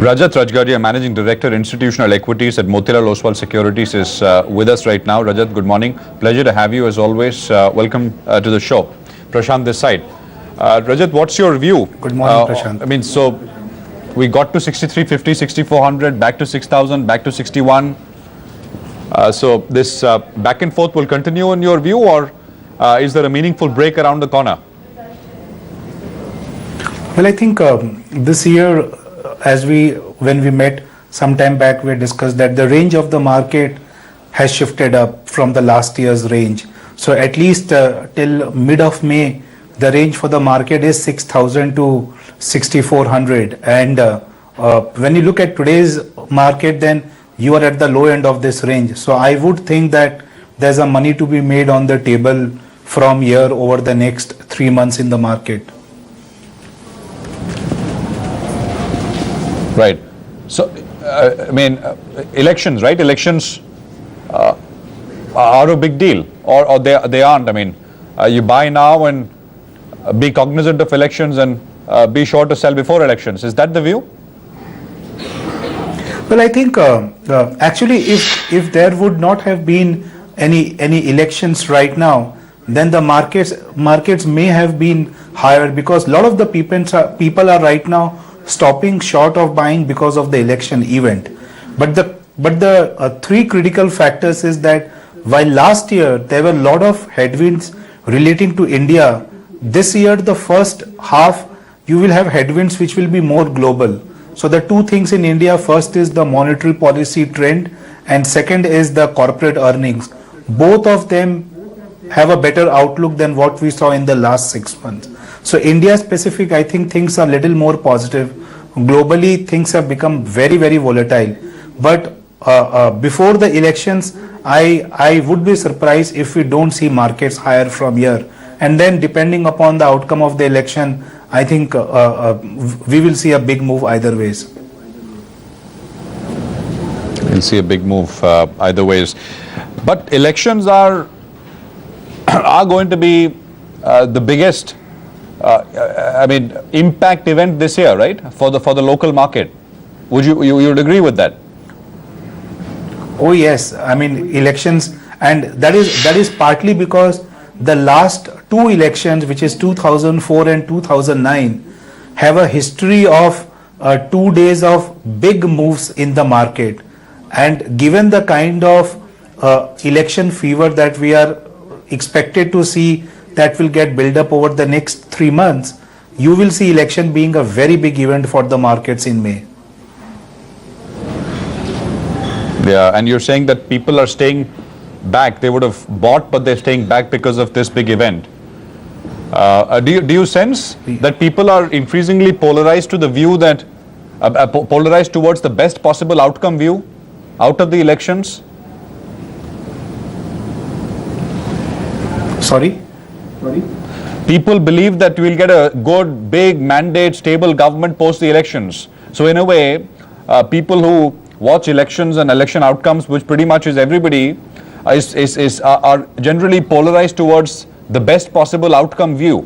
Rajat Rajgaria, Managing Director, Institutional Equities at Motilal Oswal Securities, is with us right now. Rajat, good morning. Pleasure to have you as always. Welcome to the show. Prashant this side. Rajat, what's your view? Good morning, Prashant. I mean, so we got to 6350, 6400, back to 6000, back to 61. So this back and forth will continue in your view, or is there a meaningful break around the corner? Well, I think this year, when we met some time back, we discussed that the range of the market has shifted up from the last year's range. So at least till mid of May, the range for the market is 6,000 to 6,400. And when you look at today's market, then you are at the low end of this range. So I would think that there's a money to be made on the table from here over the next 3 months in the market. Right. So, I mean, elections, right? Elections are a big deal, or they aren't. I mean, you buy now and be cognizant of elections and be sure to sell before elections. Is that the view? Well, I think actually, if there would not have been any elections right now, then the markets may have been higher, because a lot of the people are right now stopping short of buying because of the election event. But the three critical factors is that while last year there were a lot of headwinds relating to India, this year the first half you will have headwinds which will be more global. So the two things in India, first is the monetary policy trend, and second is the corporate earnings. Both of them have a better outlook than what we saw in the last 6 months. So India specific, I think things are a little more positive. Globally, things have become very, very volatile. But before the elections, I would be surprised if we don't see markets higher from here. And then depending upon the outcome of the election, I think we will see a big move either ways. We'll see a big move either ways. But elections are going to be the biggest impact event this year, right? For the local market. Would you would agree with that? Oh yes, I mean elections, and that is partly because the last two elections, which is 2004 and 2009, have a history of 2 days of big moves in the market. And given the kind of election fever that we are expected to see, that will get built up over the next 3 months, you will see election being a very big event for the markets in May. Yeah, and you're saying that people are staying back. They would have bought, but they're staying back because of this big event. Do you sense that people are increasingly polarized to the view that polarized towards the best possible outcome view out of the elections? Sorry? People believe that we'll get a good, big mandate, stable government post the elections. So in a way, people who watch elections and election outcomes, which pretty much is everybody, are generally polarized towards the best possible outcome view.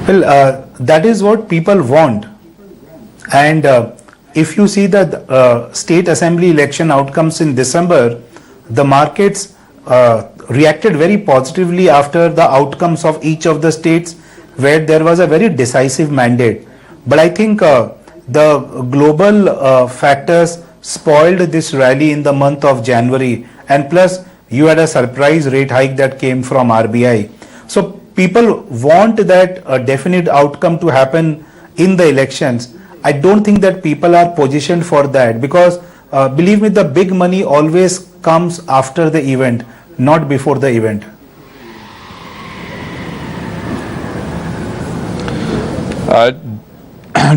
Well, that is what people want. And if you see the state assembly election outcomes in December, the markets reacted very positively after the outcomes of each of the states where there was a very decisive mandate. But I think the global factors spoiled this rally in the month of January, and plus you had a surprise rate hike that came from RBI. So people want that definite outcome to happen in the elections. I don't think that people are positioned for that, because believe me, the big money always comes after the event, not before the event.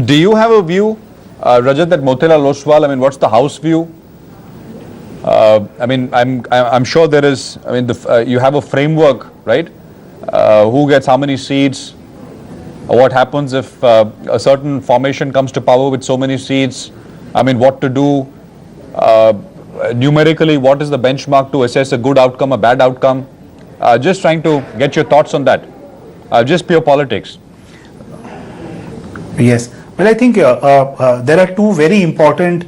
Do you have a view, Rajat, that Motilal Oswal, I mean, what's the house view? I mean, I'm sure there is, I mean, you have a framework, right? Who gets how many seats? What happens if a certain formation comes to power with so many seats? I mean, what to do? Numerically, what is the benchmark to assess a good outcome, a bad outcome? Just trying to get your thoughts on that. Just pure politics. Yes. Well, I think there are two very important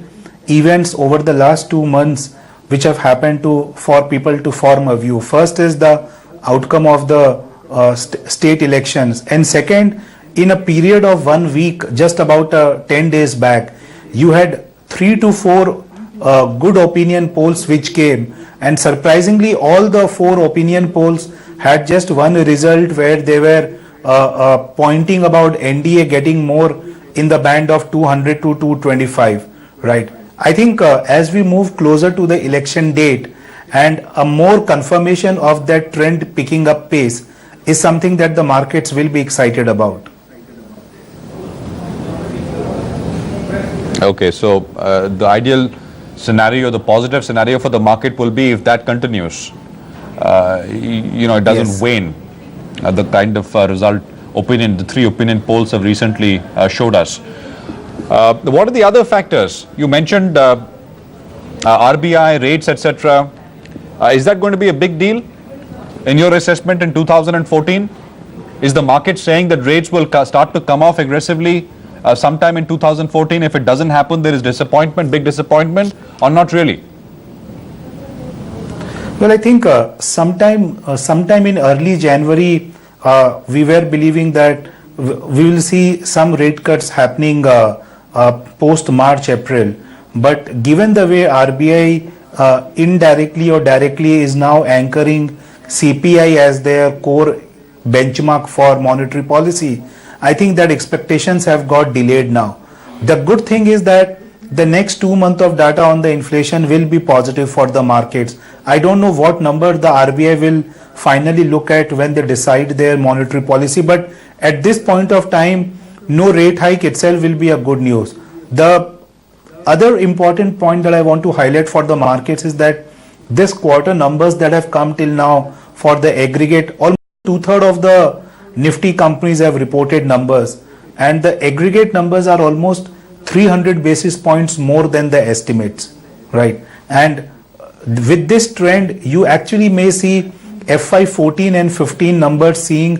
events over the last 2 months which have happened for people to form a view. First is the outcome of the state elections, and second, in a period of 1 week, just about 10 days back, you had 3 to 4 good opinion polls which came, and surprisingly, all the 4 opinion polls had just one result where they were pointing about NDA getting more in the band of 200 to 225, right? I think as we move closer to the election date and a more confirmation of that trend picking up pace is something that the markets will be excited about. Okay, so the ideal scenario, the positive scenario for the market will be if that continues. It doesn't Yes. wane. The kind of result the 3 opinion polls have recently showed us. What are the other factors? You mentioned RBI, rates, etc. Is that going to be a big deal in your assessment in 2014? Is the market saying that rates will start to come off aggressively sometime in 2014? If it doesn't happen, there is disappointment, big disappointment, or not really? Well, I think sometime in early January, we were believing that we will see some rate cuts happening post March, April. But given the way RBI indirectly or directly is now anchoring CPI as their core benchmark for monetary policy, I think that expectations have got delayed now. The good thing is that the next 2 months of data on the inflation will be positive for the markets. I don't know what number the RBI will finally look at when they decide their monetary policy, but at this point of time, no rate hike itself will be a good news. The other important point that I want to highlight for the markets is that this quarter numbers that have come till now for the aggregate, almost 2/3 of the Nifty companies have reported numbers, and the aggregate numbers are almost 300 basis points more than the estimates, right? And with this trend, you actually may see FY 14 and 15 numbers seeing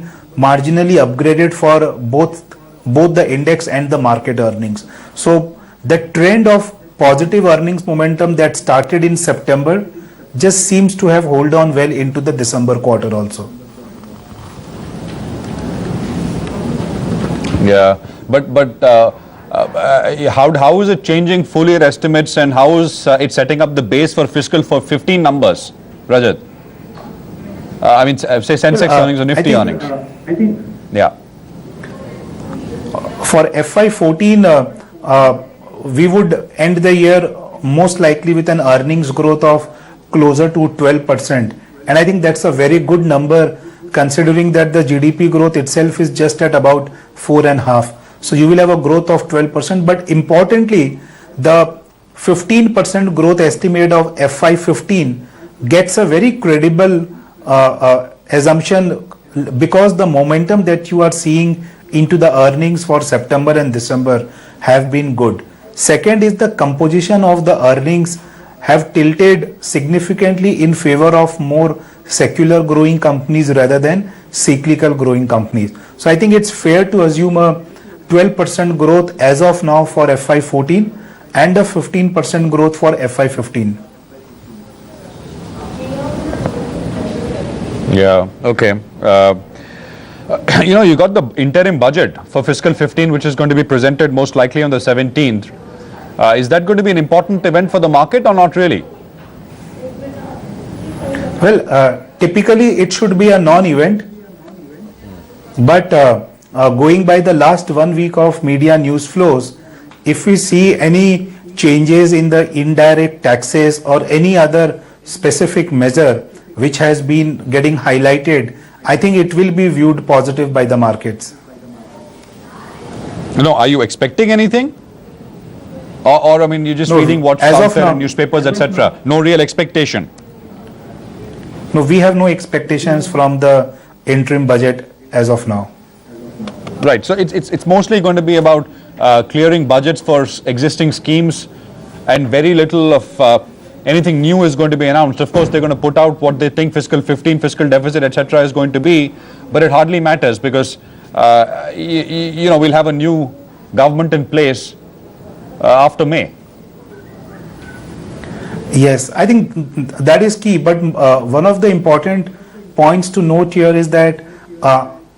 marginally upgraded for both the index and the market earnings. So the trend of positive earnings momentum that started in September just seems to have held on well into the December quarter also. Yeah, but how is it changing full year estimates, and how is it setting up the base for fiscal for 15 numbers, Rajat? Say Sensex earnings or Nifty earnings. Yeah. For FY 14, we would end the year most likely with an earnings growth of closer to 12%. And I think that's a very good number considering that the GDP growth itself is just at about 4.5%. So you will have a growth of 12%. But importantly, the 15% growth estimate of FY 15 gets a very credible assumption because the momentum that you are seeing into the earnings for September and December have been good. Second is the composition of the earnings have tilted significantly in favor of more secular growing companies rather than cyclical growing companies. So I think it's fair to assume a 12% growth as of now for FY 14 and a 15% growth for FY 15. Yeah, okay. You got the interim budget for fiscal 15, which is going to be presented most likely on the 17th. Is that going to be an important event for the market or not really? Well, typically it should be a non-event, but going by the last 1 week of media news flows, if we see any changes in the indirect taxes or any other specific measure which has been getting highlighted, I think it will be viewed positive by the markets. Are you expecting anything? Or you're just reading what's out there in newspapers, etc. No real expectation. No, we have no expectations from the interim budget as of now. Right. So it's mostly going to be about clearing budgets for existing schemes, and very little of anything new is going to be announced. Of course, they're going to put out what they think fiscal 15, fiscal deficit, etc. is going to be, but it hardly matters because we'll have a new government in place after May. Yes, I think that is key. But one of the important points to note here is that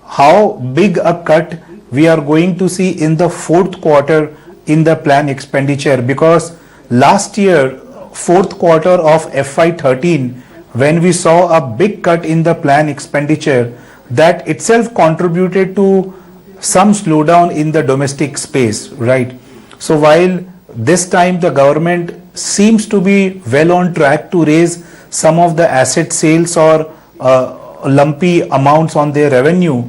how big a cut we are going to see in the fourth quarter in the plan expenditure, because last year, fourth quarter of FY13, when we saw a big cut in the plan expenditure, that itself contributed to some slowdown in the domestic space, right? So while this time the government seems to be well on track to raise some of the asset sales or lumpy amounts on their revenue,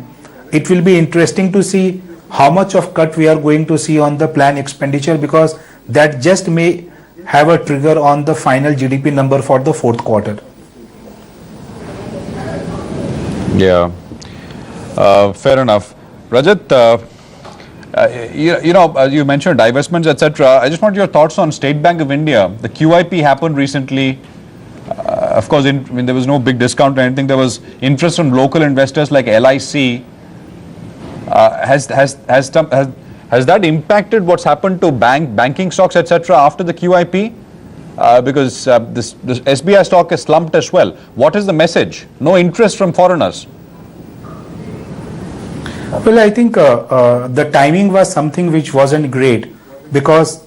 it will be interesting to see how much of cut we are going to see on the plan expenditure, because that just may have a trigger on the final GDP number for the fourth quarter. Yeah, fair enough. Rajat, you mentioned divestments, etc. I just want your thoughts on State Bank of India. The QIP happened recently. Of course, there was no big discount or anything. There was interest from local investors like LIC. Has that impacted what's happened to banking stocks, etc. after the QIP? Because this SBI stock is slumped as well. What is the message? No interest from foreigners. Well, I think the timing was something which wasn't great, because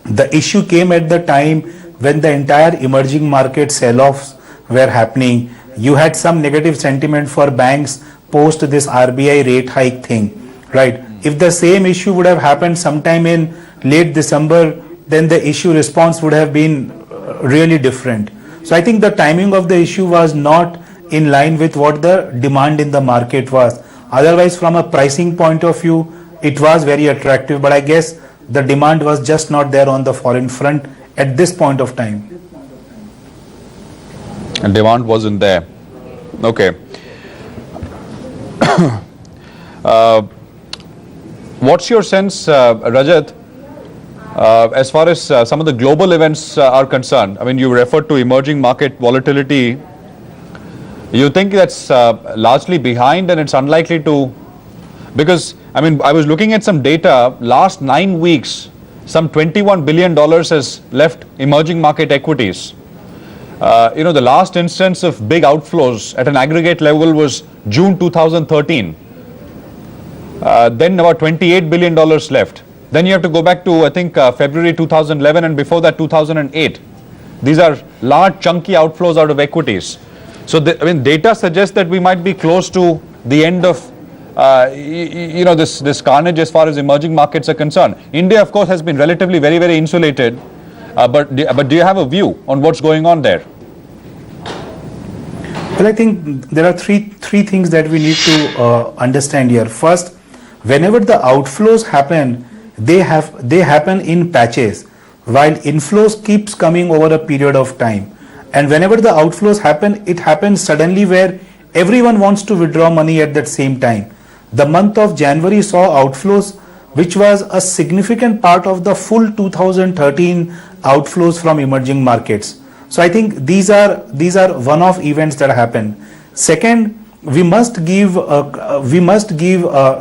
the issue came at the time when the entire emerging market sell-offs were happening. You had some negative sentiment for banks post this RBI rate hike thing, right? If the same issue would have happened sometime in late December, then the issue response would have been really different. So I think the timing of the issue was not in line with what the demand in the market was. Otherwise, from a pricing point of view, it was very attractive, but I guess the demand was just not there on the foreign front at this point of time. And demand wasn't there. Okay. What's your sense, Rajat, as far as some of the global events are concerned? I mean, you referred to emerging market volatility. You think that's largely behind and it's unlikely to, because I mean, I was looking at some data, last 9 weeks, some $21 billion has left emerging market equities. The last instance of big outflows at an aggregate level was June 2013. Then about $28 billion left. Then you have to go back to, I think, February 2011, and before that 2008. These are large chunky outflows out of equities. So, data suggests that we might be close to the end of, this carnage as far as emerging markets are concerned. India, of course, has been relatively very, very insulated. But do you have a view on what's going on there? Well, I think there are three things that we need to understand here. First, whenever the outflows happen, they happen in patches, while inflows keeps coming over a period of time. And whenever the outflows happen, it happens suddenly where everyone wants to withdraw money at that same time. The month of January saw outflows, which was a significant part of the full 2013 outflows from emerging markets. So I think these are one-off events that happen. Second, we must give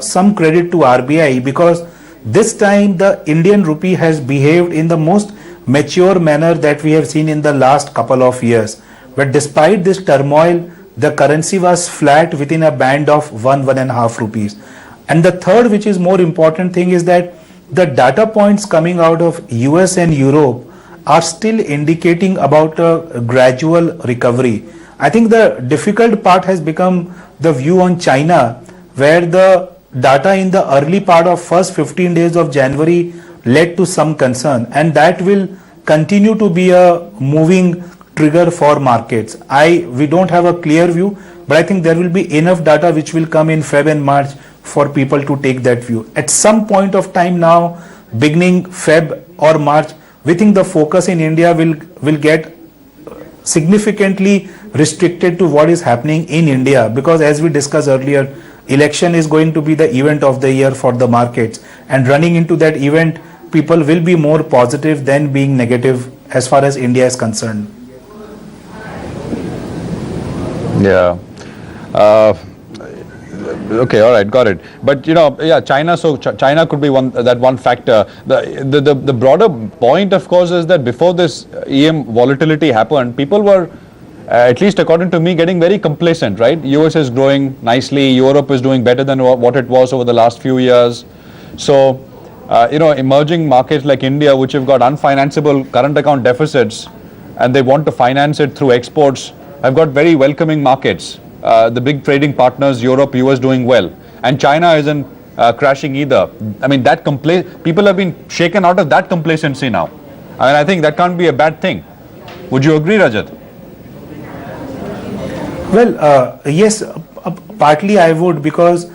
some credit to RBI, because this time the Indian rupee has behaved in the most mature manner that we have seen in the last couple of years. But despite this turmoil, the currency was flat within a band of 1.5 rupees. And the third, which is more important thing, is that the data points coming out of US and Europe are still indicating about a gradual recovery. I think the difficult part has become the view on China, where the data in the early part of first 15 days of January led to some concern, and that will continue to be a moving trigger for markets. We don't have a clear view, but I think there will be enough data which will come in Feb and March for people to take that view. At some point of time now, beginning Feb or March, we think the focus in India will get significantly restricted to what is happening in India, because as we discussed earlier, election is going to be the event of the year for the markets, and running into that event, people will be more positive than being negative as far as India is concerned. Yeah. Okay, all right, got it. But yeah, China. So China could be one factor. The broader point, of course, is that before this EM volatility happened, people were, at least according to me, getting very complacent. Right? US is growing nicely. Europe is doing better than what it was over the last few years. So emerging markets like India, which have got unfinanceable current account deficits, and they want to finance it through exports, have got very welcoming markets. The big trading partners, Europe, US doing well, and China isn't crashing either. I mean, people have been shaken out of that complacency now. I mean, I think that can't be a bad thing. Would you agree, Rajat? Well, yes, partly I would, because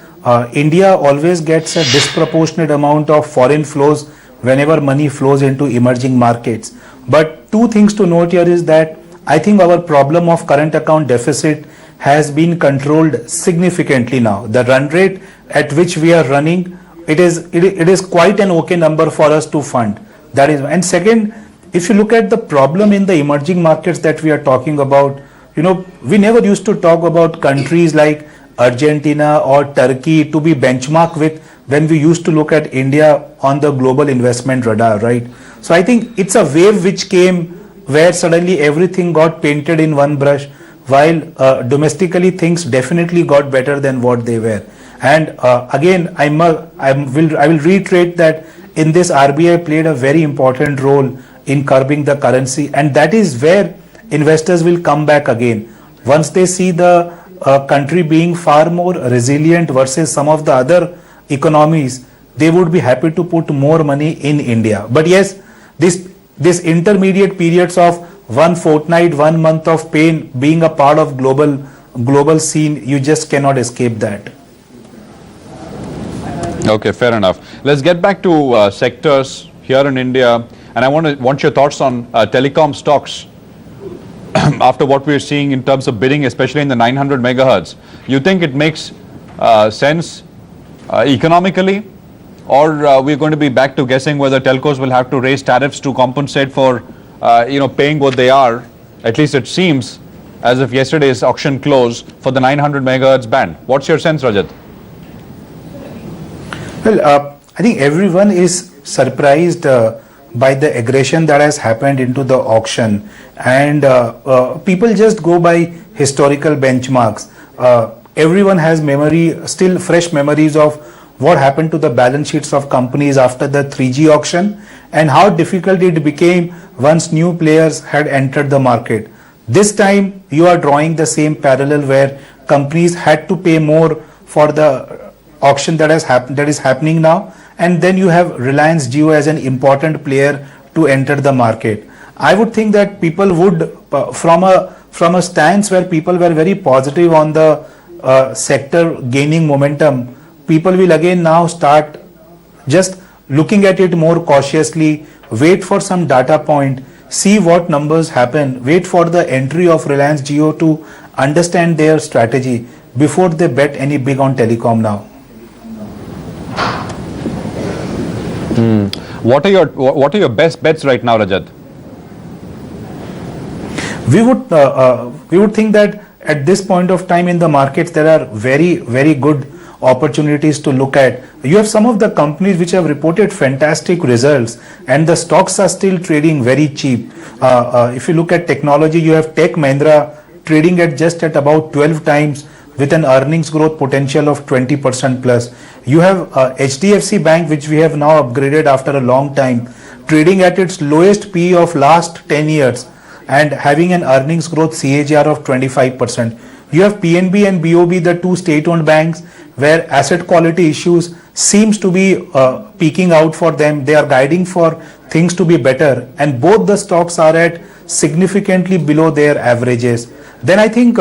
India always gets a disproportionate amount of foreign flows whenever money flows into emerging markets. But two things to note here is that I think our problem of current account deficit has been controlled significantly now. The run rate at which we are running, it is quite an okay number for us to fund. That is, and second, if you look at the problem in the emerging markets that we are talking about, we never used to talk about countries like Argentina or Turkey to be benchmarked with when we used to look at India on the global investment radar, right? So I think it's a wave which came where suddenly everything got painted in one brush, while domestically things definitely got better than what they were. And again, I will reiterate that in this RBI played a very important role in curbing the currency, and that is where investors will come back again. Once they see the country being far more resilient versus some of the other economies, they would be happy to put more money in India. But yes, this intermediate periods of one fortnight, 1 month of pain, being a part of global scene, you just cannot escape that. Okay, fair enough. Let's get back to sectors here in India, and I want your thoughts on telecom stocks after what we're seeing in terms of bidding, especially in the 900 megahertz. You think it makes sense economically, or we're going to be back to guessing whether telcos will have to raise tariffs to compensate for paying what they are? At least it seems as if yesterday's auction closed for the 900 megahertz band. What's your sense, Rajat? Well, I think everyone is surprised by the aggression that has happened into the auction, and people just go by historical benchmarks. Everyone has still fresh memories of what happened to the balance sheets of companies after the 3G auction, and how difficult it became once new players had entered the market. This time you are drawing the same parallel where companies had to pay more for the auction that is happening now, and then you have Reliance Jio as an important player to enter the market. I would think that people would, from a stance where people were very positive on the sector gaining momentum, people will again now start just looking at it more cautiously, wait for some data point, see what numbers happen, wait for the entry of Reliance Jio to understand their strategy before they bet any big on telecom now. What are your best bets right now, Rajat? We would think that at this point of time in the markets there are very, very good opportunities to look at. You have some of the companies which have reported fantastic results, and the stocks are still trading very cheap. If you look at technology, you have Tech Mahindra trading at just at about 12 times with an earnings growth potential of 20% plus. You have HDFC Bank, which we have now upgraded after a long time, trading at its lowest PE of last 10 years and having an earnings growth CAGR of 25%. You have PNB and BOB, the two state-owned banks, where asset quality issues seems to be peaking out for them. They are guiding for things to be better, and both the stocks are at significantly below their averages. Then I think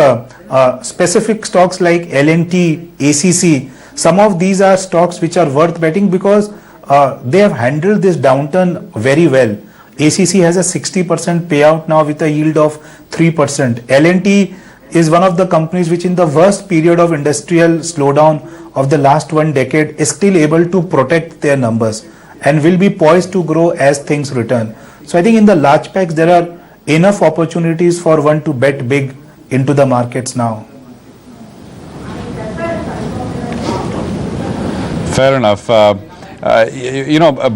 specific stocks like L&T, ACC, some of these are stocks which are worth betting because they have handled this downturn very well. ACC has a 60% payout now with a yield of 3%. L&T is one of the companies which in the worst period of industrial slowdown of the last 1 decade is still able to protect their numbers and will be poised to grow as things return. So I think in the large packs there are enough opportunities for one to bet big into the markets now. Fair enough.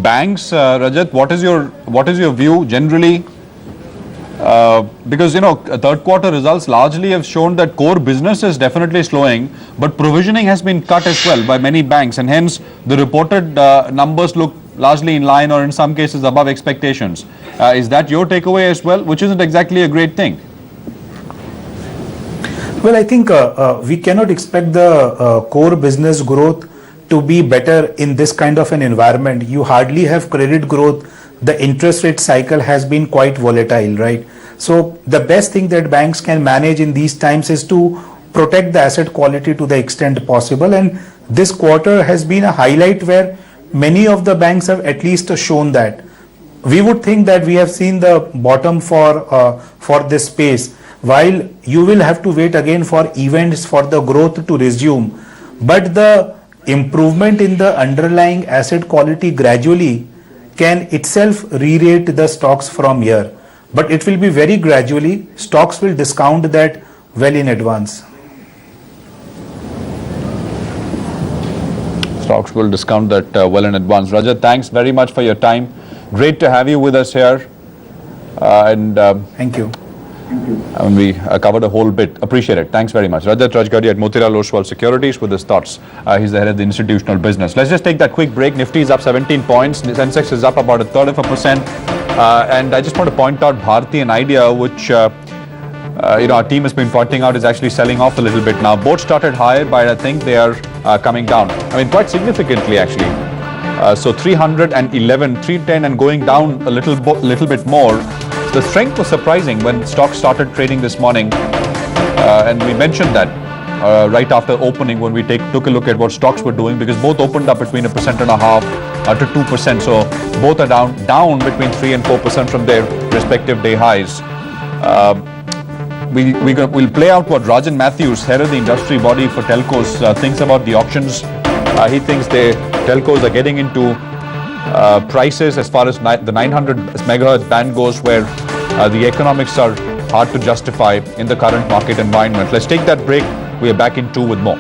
Banks, Rajat, what is your view generally? Because third quarter results largely have shown that core business is definitely slowing, but provisioning has been cut as well by many banks, and hence the reported numbers look largely in line or in some cases above expectations. Is that your takeaway as well, which isn't exactly a great thing? Well, I think we cannot expect the core business growth to be better in this kind of an environment. You hardly have credit growth. The interest rate cycle has been quite volatile, right? So the best thing that banks can manage in these times is to protect the asset quality to the extent possible. And this quarter has been a highlight where many of the banks have at least shown that. We would think that we have seen the bottom for this space, while you will have to wait again for events for the growth to resume. But the improvement in the underlying asset quality gradually can itself re-rate the stocks from here. But it will be very gradually. Stocks will discount that well in advance. Stocks will discount that well in advance. Rajat, thanks very much for your time. Great to have you with us here. Thank you. We covered a whole bit. Appreciate it. Thanks very much. Rajat Rajgadi at Motilal Oswal Securities with his thoughts. He's the head of the institutional business. Let's just take that quick break. Nifty is up 17 points. Sensex is up about 1/3%. And I just want to point out Bharti and Idea, which our team has been pointing out is actually selling off a little bit now. Both started higher, but I think they are coming down. I mean, quite significantly actually. So 311, 310 and going down a little bit more. The strength was surprising when stocks started trading this morning, and we mentioned that right after opening when we took a look at what stocks were doing, because both opened up between 1.5% to 2%. So both are down between 3 and 4% from their respective day highs. We'll play out what Rajan Matthews, head of the industry body for telcos, thinks about the auctions. He thinks the telcos are getting into prices as far as the 900 megahertz band goes, where the economics are hard to justify in the current market environment. Let's take that break. We are back in 2 with more.